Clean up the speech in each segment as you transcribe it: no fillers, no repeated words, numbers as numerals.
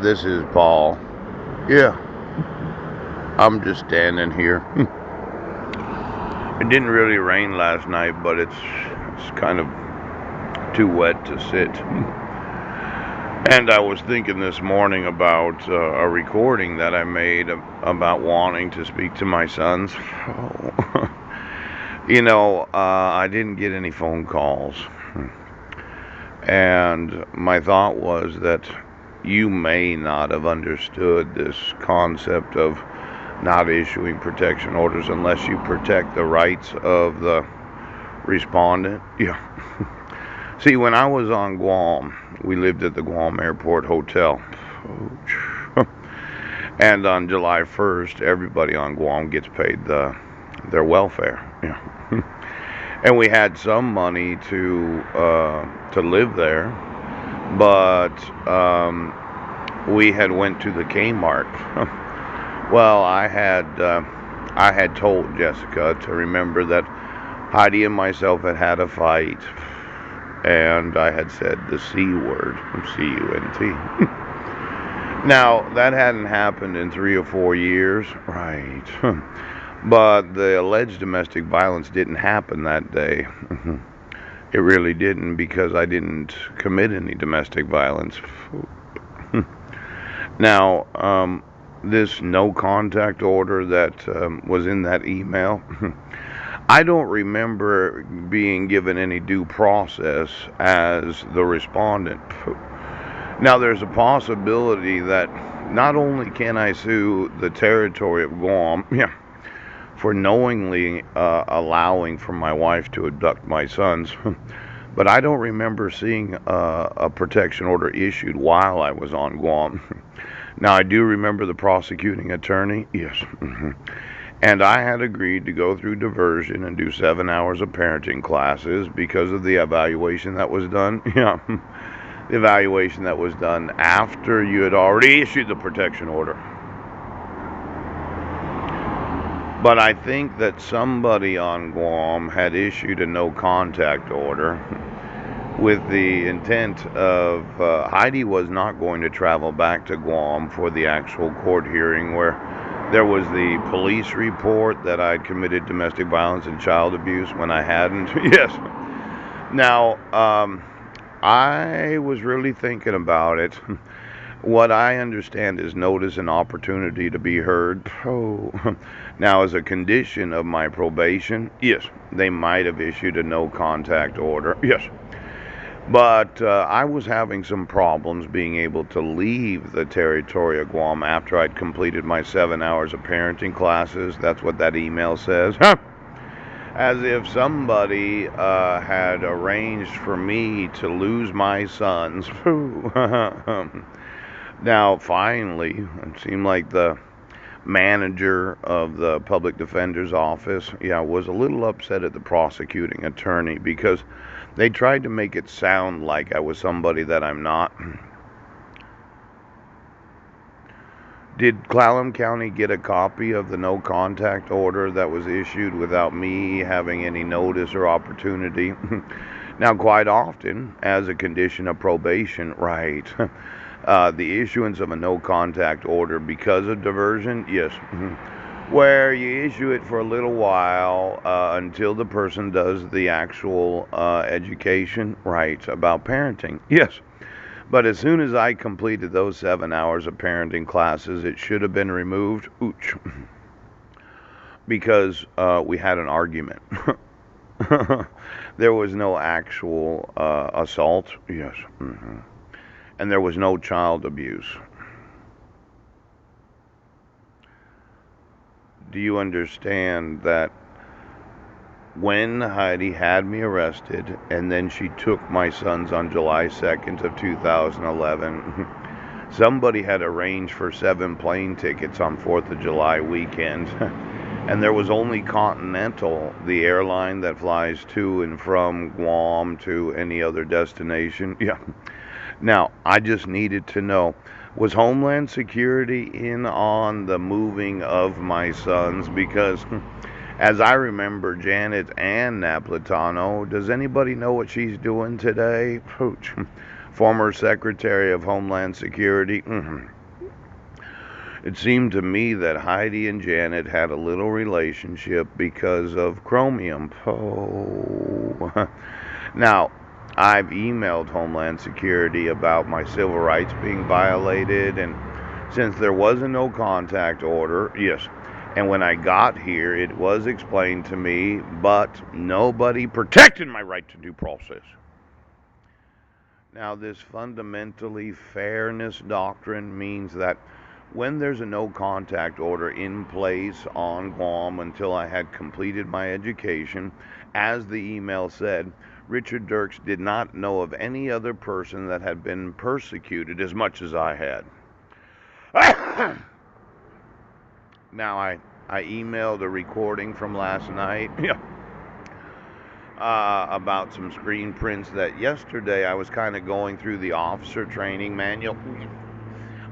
This is Paul. Yeah, I'm just standing here. It didn't really rain last night, but it's kind of too wet to sit. And I was thinking this morning about a recording that I made about wanting to speak to my sons. I didn't get any phone calls. And my thought was that you may not have understood this concept of not issuing protection orders unless you protect the rights of the respondent. Yeah. See, when I was on Guam, we lived at the Guam Airport Hotel. And on July 1st, everybody on Guam gets paid their welfare. Yeah. And we had some money to live there, but we had went to the Kmart. Well, I had told Jessica to remember that Heidi and myself had a fight, and I had said the C word, C-U-N-T. Now, that hadn't happened in 3 or 4 years, right? But the alleged domestic violence didn't happen that day. It really didn't, because I didn't commit any domestic violence. Now, this no contact order that was in that email, I don't remember being given any due process as the respondent. Now, there's a possibility that not only can I sue the territory of Guam, yeah, for knowingly allowing for my wife to abduct my sons, but I don't remember seeing a protection order issued while I was on Guam. Now, I do remember the prosecuting attorney, yes, and I had agreed to go through diversion and do 7 hours of parenting classes because of the evaluation that was done. Yeah, the evaluation that was done after you had already issued the protection order. But I think that somebody on Guam had issued a no contact order with the intent of Heidi was not going to travel back to Guam for the actual court hearing where there was the police report that I'd committed domestic violence and child abuse when I hadn't. Yes. Now, I was really thinking about it. What I understand is notice and opportunity to be heard. Oh. Now, as a condition of my probation, yes, they might have issued a no contact order. Yes. But I was having some problems being able to leave the territory of Guam after I'd completed my 7 hours of parenting classes. That's what that email says. As if somebody had arranged for me to lose my sons. Now, finally, it seemed like the manager of the public defender's office, yeah, was a little upset at the prosecuting attorney because they tried to make it sound like I was somebody that I'm not. Did Clallam County get a copy of the no contact order that was issued without me having any notice or opportunity? Now, quite often, as a condition of probation, right, the issuance of a no contact order because of diversion, yes, where you issue it for a little while until the person does the actual education, right, about parenting, yes. But as soon as I completed those 7 hours of parenting classes, it should have been removed, ooch, because we had an argument. There was no actual assault, yes, and there was no child abuse. Do you understand that when Heidi had me arrested and then she took my sons on July 2nd of 2011, somebody had arranged for 7 plane tickets on 4th of July weekend, and there was only Continental, the airline that flies to and from Guam to any other destination. Yeah. Now, I just needed to know, was Homeland Security in on the moving of my sons? Because as I remember Janet Ann Napolitano, does anybody know what she's doing today? Pooch. former Secretary of Homeland Security. It seemed to me that Heidi and Janet had a little relationship because of chromium. Oh. Now, I've emailed Homeland Security about my civil rights being violated, and since there was a no contact order, yes, and when I got here, it was explained to me, but nobody protected my right to due process. Now, this fundamentally fairness doctrine means that when there's a no contact order in place on Guam until I had completed my education, as the email said, Richard Dirks did not know of any other person that had been persecuted as much as I had. Now, I emailed a recording from last night. Yeah. About some screen prints that yesterday I was kind of going through the officer training manual.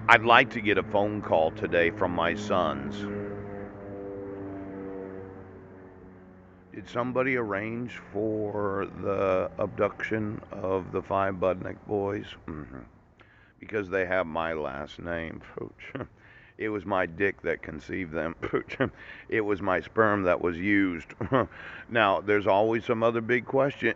I'd like to get a phone call today from my sons. Did somebody arrange for the abduction of the 5 Budnick boys? Because they have my last name. It was my dick that conceived them. It was my sperm that was used. Now, there's always some other big question.